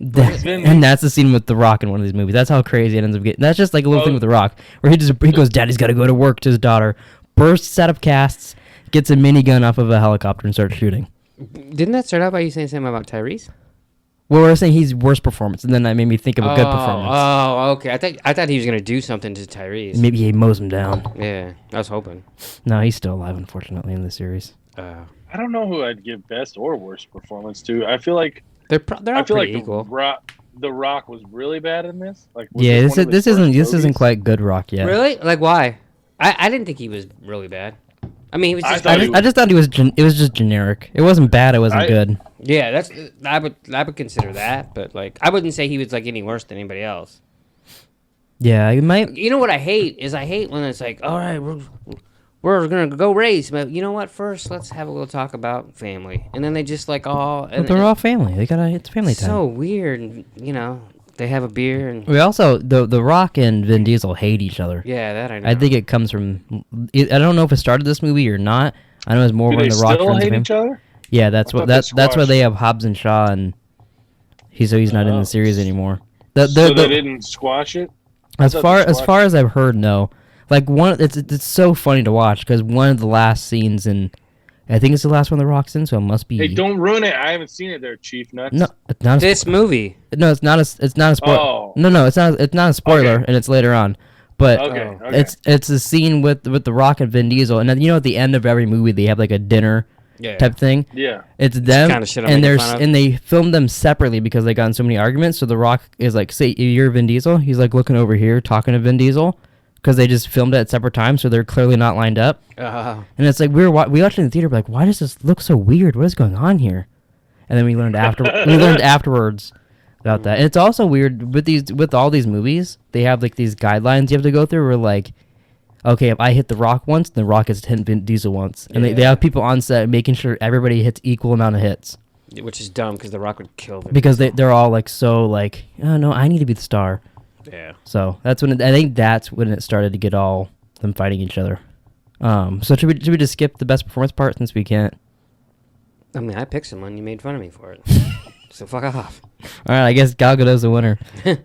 And that's the scene with The Rock in one of these movies. That's how crazy it ends up getting. That's just like a little thing with The Rock, where he goes, "Daddy's got to go to work," to his daughter, bursts out of casts, gets a minigun off of a helicopter, and starts shooting. Didn't that start out by you saying something about Tyrese? Well, we're saying he's worst performance, and then that made me think of a good performance. Oh, okay. I thought he was gonna do something to Tyrese. Maybe he mows him down. Yeah, I was hoping. No, he's still alive, unfortunately, in the series. I don't know who I'd give best or worst performance to. I feel like They're all I feel pretty like equal. The Rock was really bad in this. Like, was Yeah, one of his this first isn't movies? quite good Rock yet. Really? Like why? I didn't think he was really bad. I mean, he was I just. thought he I just thought it was just generic. It wasn't bad. It wasn't good. Yeah, that's. I would consider that, but like, I wouldn't say he was like any worse than anybody else. Yeah, it might. You know what I hate when it's like, all right, we're gonna go race, but you know what? First, let's have a little talk about family, and then they just like all. But they're all family. It's family time. so weird, and you know, they have a beer and. We also the Rock and Vin Diesel hate each other. Yeah, that I know. I think it comes from. I don't know if it started this movie or not. I know it's more Do when they the Rock still turns hate him. each other? Yeah, that's I what thought they that's why they squashed. have Hobbs and Shaw, and he's not in the series anymore. So they didn't squash it? As thought far they as far as I've heard, no. Like it's so funny to watch because one of the last scenes in, I think it's the last one the Rock's in, so it must be. Hey, don't ruin it. I haven't seen it there, Chief Nuts. No, it's not. this movie. No, it's not a spoiler. Oh. No, it's not a spoiler, Okay. and it's later on. But Okay, okay. it's a scene with the Rock and Vin Diesel, and then, you know, at the end of every movie they have like a dinner Yeah. type thing. Yeah. It's them, kinda shit I'm and making fun of. and they filmed them separately because they got in so many arguments. So the Rock is like, "Say you're Vin Diesel," he's like looking over here talking to Vin Diesel, because they just filmed it at separate times, so they're clearly not lined up. And it's like we watched it in the theater, like, why does this look so weird? What is going on here? And then we learned afterwards about that. And it's also weird with all these movies. They have like these guidelines you have to go through. Where like, okay, if I hit The Rock once, then The Rock has hit Vin Diesel once, and they have people on set making sure everybody hits equal amount of hits. Which is dumb because The Rock would kill them. Because they're all like so like, oh no, I need to be the star. Yeah. So I think that's when it started to get all them fighting each other. So should we just skip the best performance part since we can't? I mean, I picked someone. You made fun of me for it. So fuck off. All right, I guess Gal Gadot's the winner.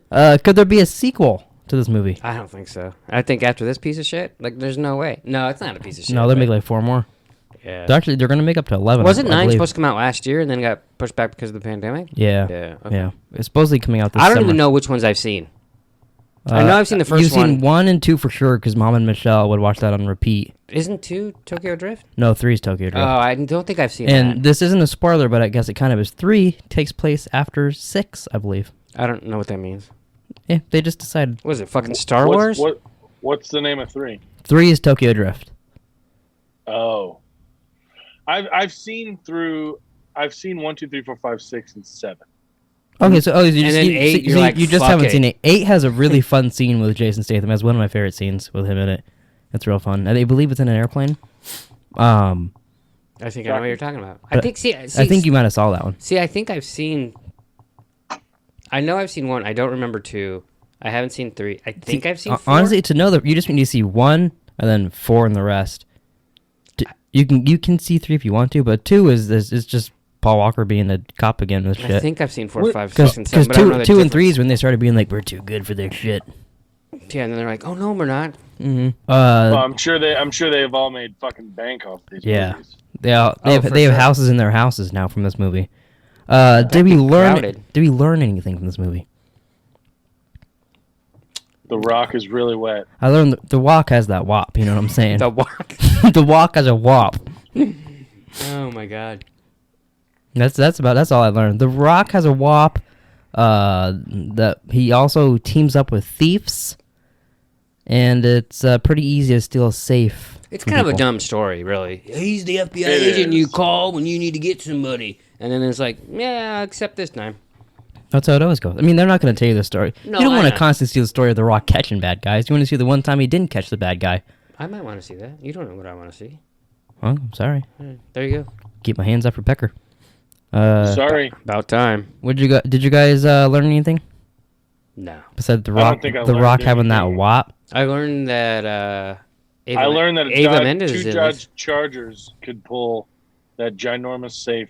Could there be a sequel to this movie? I don't think so. I think after this piece of shit, like, there's no way. No, it's not a piece of shit. No, they'll make like 4 more. Yeah. They're gonna make up to 11. Wasn't I 9 believe. supposed to come out last year and then got pushed back because of the pandemic? Yeah. Yeah. Okay. Yeah. It's supposedly coming out this I don't summer. even know which ones I've seen. I know I've seen the 1st You've one. seen 1 and 2 for sure, because Mom and Michelle would watch that on repeat. Isn't 2 Tokyo Drift? No, 3 is Tokyo Drift. Oh, I don't think I've seen and that. this isn't a spoiler, but I guess it kind of is. 3 takes place after 6, I believe. I don't know what that means. Yeah, they just decided. Was it fucking Star Wars? What's the name of 3? 3 is Tokyo Drift. Oh, I've seen 1, 2, 3, 4, 5, 6, and 7. Okay, so you just, then 8, you're like, you just fuck haven't it. seen it. 8 has a really fun scene with Jason Statham. That's one of my favorite scenes with him in it. It's real fun. I believe it's in an airplane. I think I know what you're talking about. I think you might have saw that one. See, I think I've seen. I know I've seen 1. I don't remember 2. I haven't seen 3. I think I've seen 4. Honestly, to know that you just need to see 1 and then 4 and the rest. You can see 3 if you want to, but 2 is just Paul Walker being a cop again with shit. I think I've seen 4, 5, 6, and 7. Because 2 and 3 is when they started being like, we're too good for their shit. Yeah, and then they're like, oh no, we're not. Mm-hmm. Well, I'm sure they have all made fucking bank off these movies. They have sure. houses in their houses now from this movie. Did we learn anything from this movie? The Rock is really wet. I learned the walk has that wop. You know what I'm saying? The walk. The walk has a wop. Oh my god. That's all I learned. The Rock has a wop. That he also teams up with thieves, and it's pretty easy to steal a safe. It's from kind of a people. dumb story, really. He's the FBI It agent is. you call when you need to get somebody. And then it's like, yeah, except this time. That's how it always goes. I mean, they're not going to tell you the story. No, you don't I want to know. constantly see the story of The Rock catching bad guys. You want to see the one time he didn't catch the bad guy. I might want to see that. You don't know what I want to see. Well, I'm sorry. There you go. Keep my hands up for Pecker. Sorry. About time. Did you guys learn anything No. besides The I don't Rock? think I The learned Rock having that anything. wop. I learned that I learned that Ava Mendes is two in Dodge this. Chargers could pull that ginormous safe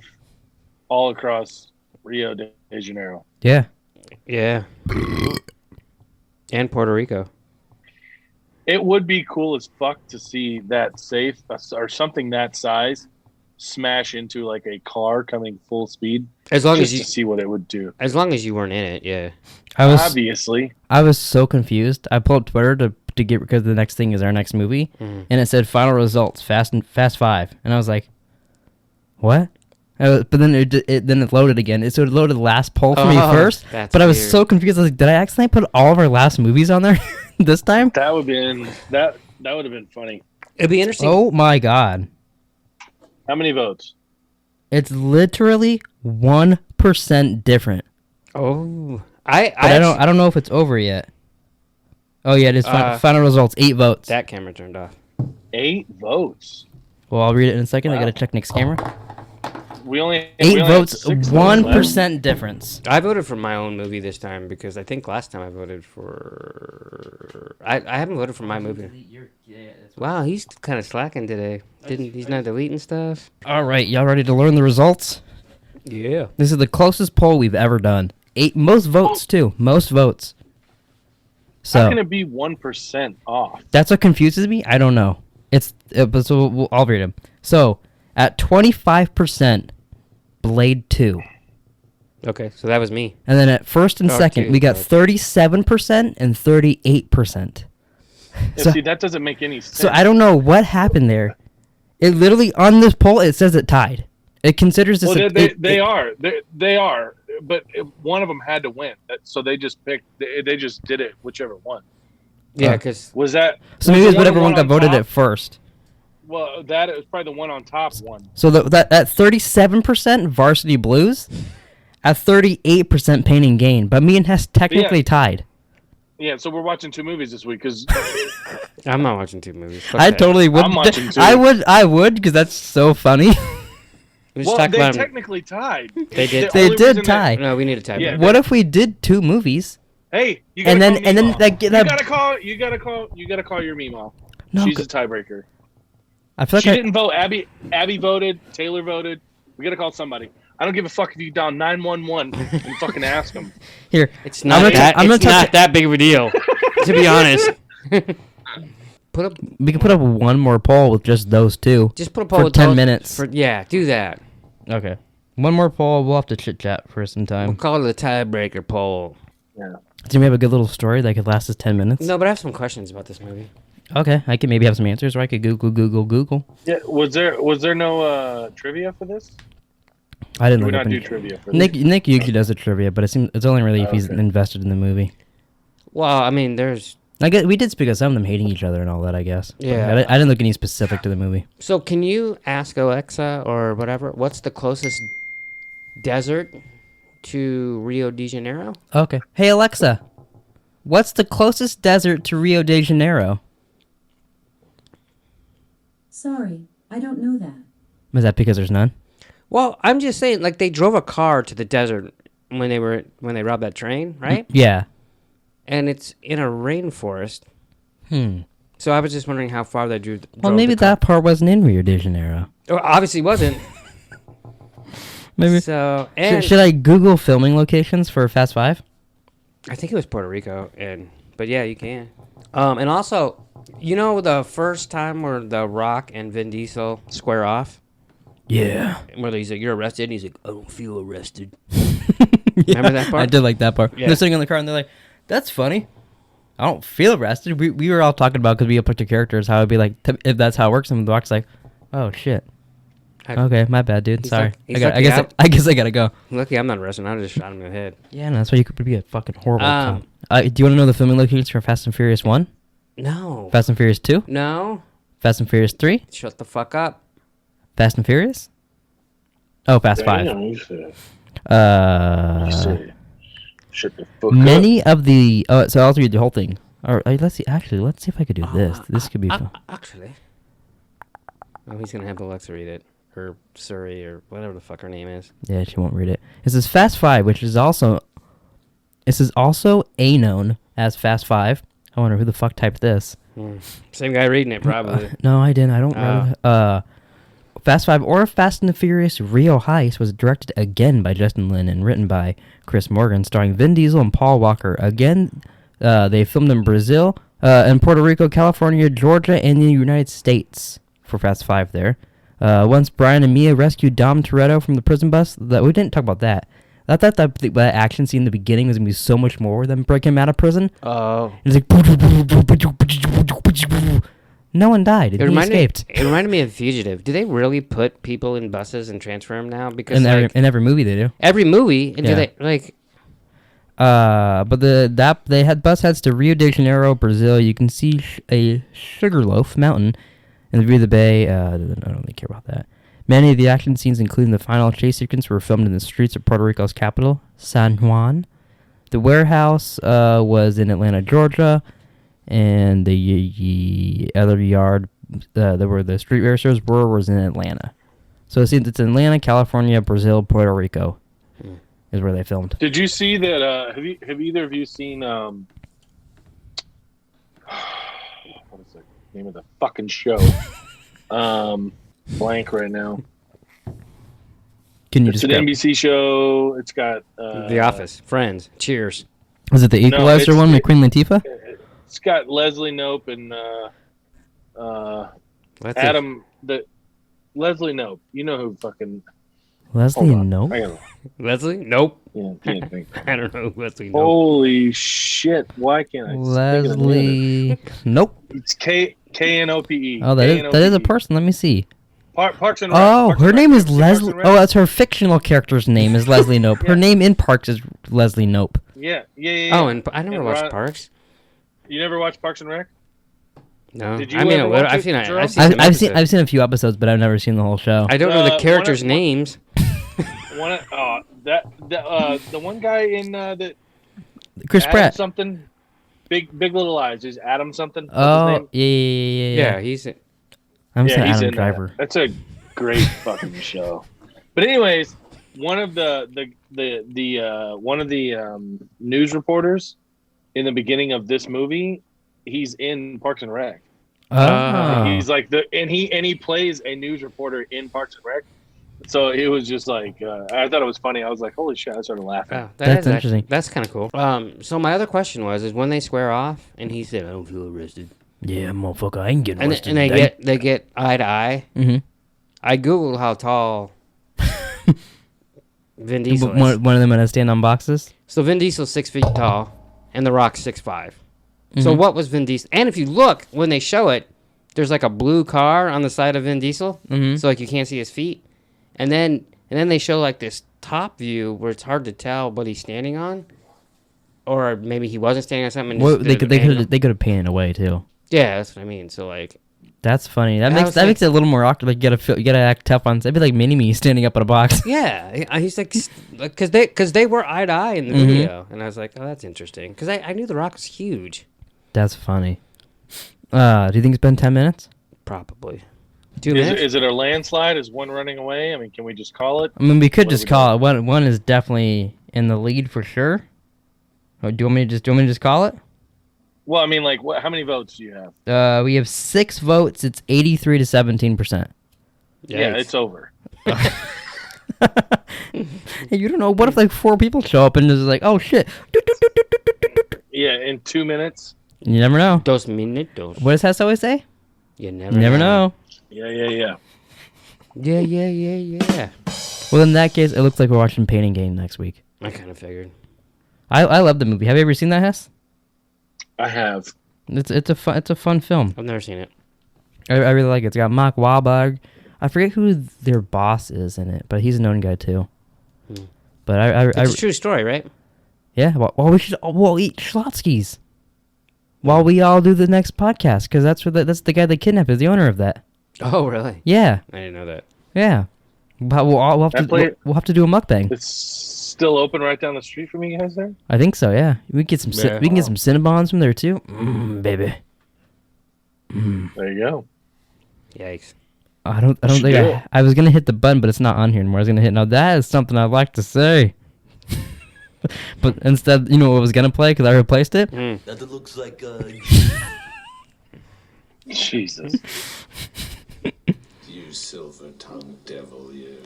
all across Rio de Janeiro. Yeah. Yeah. And Puerto Rico. It would be cool as fuck to see that safe or something that size smash into like a car coming full speed. As long just as you to see what it would do. As long as you weren't in it, yeah. Obviously. I was so confused. I pulled up Twitter to get because the next thing is our next movie, and it said final results Fast 5, and I was like, what? But then it loaded again. So it loaded the last poll for me first. That's But I was weird. so confused. I was like, did I accidentally put all of our last movies on there this time? That would have been funny. It'd be interesting. Oh my god! How many votes? It's literally 1% different. Oh. But I don't know if it's over yet. Oh yeah, it is final results. 8 votes. That camera turned off. 8 votes. Well, I'll read it in a second. I Wow. gotta check Nick's camera. We only 8 had votes, 6 votes 1% difference. I voted for my own movie this time because I think last time I voted for. I haven't voted for my movie. Wow, he's kind of slacking today. He's not deleting stuff? All right, y'all ready to learn the results? Yeah. This is the closest poll we've ever done. Most votes too. Most votes. How So can it be 1% off? that's what confuses me. I don't know. But I'll read them. So at 25%, Blade 2, Okay, so that was me. and then at first and Oh, second, two, we got okay. 37% and 38%. Yeah, So- see, that doesn't make any sense. So I don't know what happened there. It literally on this poll it says it tied. It considers this. Well, they are, but one of them had to win. So they just picked. They just did it, whichever one. Yeah, because Was that? So was maybe the it's whatever the one got on voted top? at first. Well, that is probably the one on top one. So that 37% Varsity Blues, at 38% Pain and Gain, but me and Hess technically tied. Yeah, so we're watching 2 movies this week because I'm not watching 2 movies. Fuck I that. totally would. I'm watching too. I would, because that's so funny. We just well, talk they about technically tied. They did. The They only did reason tie. No, we need a tie. Yeah. What if we did 2 movies? Hey, you And gotta then- call and then Meemaw. that- you that- gotta call your Meemaw. No, She's a tiebreaker. I feel like She I, didn't vote. Abby voted. Taylor voted. We gotta call somebody. I don't give a fuck if you dial 911 and fucking ask them. here. It's not gonna that. I'm gonna It's touch not that big of a deal, to be honest. Put up. We can put up one more poll with just those 2. Just put a poll For with 10 those- minutes. Yeah, do that. Okay. One more poll. We'll have to chit chat for some We'll time. call it a tiebreaker poll. Do we have a good little story that could last us 10 minutes? No, but I have some questions about this movie. Okay, I could maybe have some answers, or I could Google. Yeah. Was there no trivia for this? I didn't Do we look not up do any- trivia for Nick this? Nick usually does the trivia, but it's only really if he's Okay. invested in the movie. Well, I mean, there's. I guess we did speak of some of them hating each other and all that. I guess. But Yeah. I didn't look any specific to the movie. So, can you ask Alexa or whatever, what's the closest desert to Rio de Janeiro? Okay. Hey Alexa, what's the closest desert to Rio de Janeiro? Sorry, I don't know that. Is that because there's none? Well, I'm just saying, like, they drove a car to the desert when they robbed that train, right? Yeah. And it's in a rainforest. Hmm. So I was just wondering how far they drove. Well, maybe that part wasn't in Rio de Janeiro. Well, obviously wasn't. Maybe. So, and Should I Google filming locations for Fast 5? I think it was Puerto Rico, but yeah, you can. And also, you know the first time where The Rock and Vin Diesel square off, Yeah. where he's like, "You're arrested," and he's like, "I don't feel arrested." Yeah, Remember that part? I did like that part. Yeah. They're sitting in the car and they're like, "That's funny. I don't feel arrested." We were all talking about because we have picture characters how it'd be like if that's how it works. And the Rock's like, "Oh shit. Okay, my bad, dude. He's Sorry. like- he's I lucky I guess I gotta go." Lucky I'm not arrested. I just shot him in the head. Yeah, no, that's why you could be a fucking horrible Um, cop. Do you want to know the filming locations for Fast and Furious 1? No. Fast and Furious 2? No. Fast and Furious 3? Shut the fuck up. Fast and Furious? Oh, Fast 5. Damn, you said, shut the fuck up. Many of the... Oh, so I'll read the whole thing. Or let's see. Actually, let's see if I could do this. This could be fun. Actually. Oh, he's gonna have Alexa read it. Or Suri, or whatever the fuck her name is. Yeah, she won't read it. It says Fast 5, which is also... This is also known as Fast 5. I wonder who the fuck typed this. Same guy reading it, probably. No, I didn't. I don't know. Fast 5 or Fast and the Furious Rio Heist was directed again by Justin Lin and written by Chris Morgan, starring Vin Diesel and Paul Walker. Again, they filmed in Brazil, in Puerto Rico, California, Georgia, and the United States for Fast 5 there. Once Brian and Mia rescued Dom Toretto from the prison bus, we didn't talk about that. I thought that action scene in the beginning was going to be so much more than breaking him out of prison. Oh. It's like... No one died. He escaped. It reminded me of Fugitive. Do they really put people in buses and transfer them now? Because In like, every movie they do. every movie, and do Yeah. they like? But they had bus heads to Rio de Janeiro, Brazil. You can see a Sugarloaf Mountain in the view of the bay. I don't really care about that. Many of the action scenes, including the final chase sequence, were filmed in the streets of Puerto Rico's capital, San Juan. The warehouse was in Atlanta, Georgia, and the other yard where the street racers was in Atlanta. So it seems it's Atlanta, California, Brazil, Puerto Rico is where they filmed. Did you see that? Have either of you seen? What is the name of the fucking show? Blank right now. Can you It's an describe? NBC show. It's got The Office, Friends, Cheers. Was it the Equalizer it's- one with Queen Latifah? It's got Leslie Knope and Let's Adam. Leslie Knope. You know who fucking. Leslie Hold on. Knope? I gotta- Leslie? Nope. Yeah, can't think. I don't know who Leslie. Nope. Holy shit! Why can't I? think of the name of it? Leslie. Nope. It's Knope. Oh, that is a person. Let me see. Parks and Rec. Oh, Parks her and name Rec. is Have you seen Parks Leslie. and Rec? Oh, that's her fictional character's name is Leslie Knope. Her Yeah. name in Parks is Leslie Knope. Yeah. Oh, and I never And watched Ron- Parks. You never watched Parks and Rec? No, Did you I mean, ever watch I've it, seen it. Jerome? I've seen some episodes. I've seen a few episodes, but I've never seen the whole show. I don't know the characters' one- names. The one guy in the Chris Adam Pratt. something, Big Little Eyes. Is Adam something? What's his Oh name? yeah. He's I'm Yeah, saying he's Adam in Driver. that. That's a great fucking show. But anyways, one of the one of the news reporters in the beginning of this movie, he's in Parks and Rec. Oh. He's like he plays a news reporter in Parks and Rec. So it was just like I thought it was funny. I was like, holy shit! I started laughing. Oh, That's interesting. That's kind of cool. So my other question is when they square off, and he said, "I don't feel arrested," Yeah, motherfucker, I ain't getting and arrested. they get eye to eye. Mm-hmm. I googled how tall Vin Diesel is. One of them gonna stand on boxes. So Vin Diesel's 6 feet tall, and The Rock's 6'5". So Mhm. what was Vin Diesel? And if you look when they show it, there's like a blue car on the side of Vin Diesel, Mhm. so like you can't see his feet. And then they show like this top view where it's hard to tell what he's standing on, or maybe he wasn't standing on something. And Well, just they did could an angle. they could have painted away too. Yeah, that's what I mean. So like, That's funny. That I makes was makes it a little more awkward. Like you gotta act tough on. It'd be like Mini Me standing up in a box. yeah, he's like, because they were eye to eye in the Mhm. video, and I was like, oh, that's interesting, because I knew The Rock was huge. That's funny. Do you think it's been 10 minutes? Probably. 2 minutes. Is it a landslide? Is one running away? I mean, can we just call it? I mean, we could What just are we call it. One is definitely in the lead for sure. Or do you want me to just call it? Well, I mean, like, how many votes do you have? We have 6 votes. It's 83 to 17%. Yeah, Yikes. it's over. Hey, you don't know. What if like 4 people show up and it's like, oh shit. Yeah, in 2 minutes. You never know. Dos minutos. What does Hess always say? You You never never know. Yeah. Yeah. Well, in that case, it looks like we're watching Painting Game next week. I kind of figured. I love the movie. Have you ever seen that, Hess? I have. It's a fun film. I've never seen it. I really like it. It's got Mark Wahlberg. I forget who their boss is in it, but he's a known guy too. Hmm. But I It's a true story, right? yeah. Well, we should we'll eat Schlotsky's while we all do the next podcast because that's the guy they kidnapped is the owner of that. Oh, really? Yeah, I didn't know that. yeah. But we'll have to do a mukbang. It's still open right down the street from you guys there? I think so. Yeah, we can get some Yeah. we can get some Cinnabons from there too. Baby. There you go. Yikes. I don't Should think do it. I was gonna hit the button, but it's not on here anymore. I was gonna hit now. That is something I'd like to say. But instead, you know what I was gonna play because I replaced it. That looks like Jesus. you silver-tongued devil, you.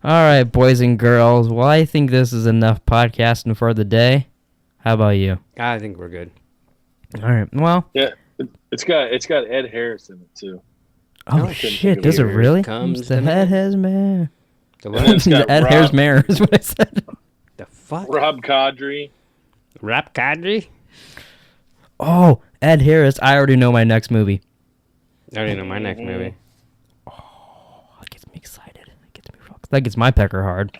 All right, boys and girls. Well, I think this is enough podcasting for the day. How about you? I think we're good. All right. Well. Yeah, it's got Ed Harris in it too. Oh couldn't shit! think of Does it it. really? Comes The to head me. has mayor. The And it's got The Ed Harris mayor is what I said. The fuck? Rob Cadre. Rap Kadri? Oh, Ed Harris. I already know my next movie. I already know my next movie. That gets me excited. That gets my pecker hard.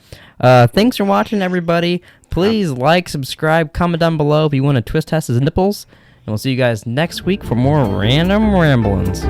Thanks for watching, everybody. Please like, subscribe, comment down below if you want to twist test his nipples. And we'll see you guys next week for more random ramblings.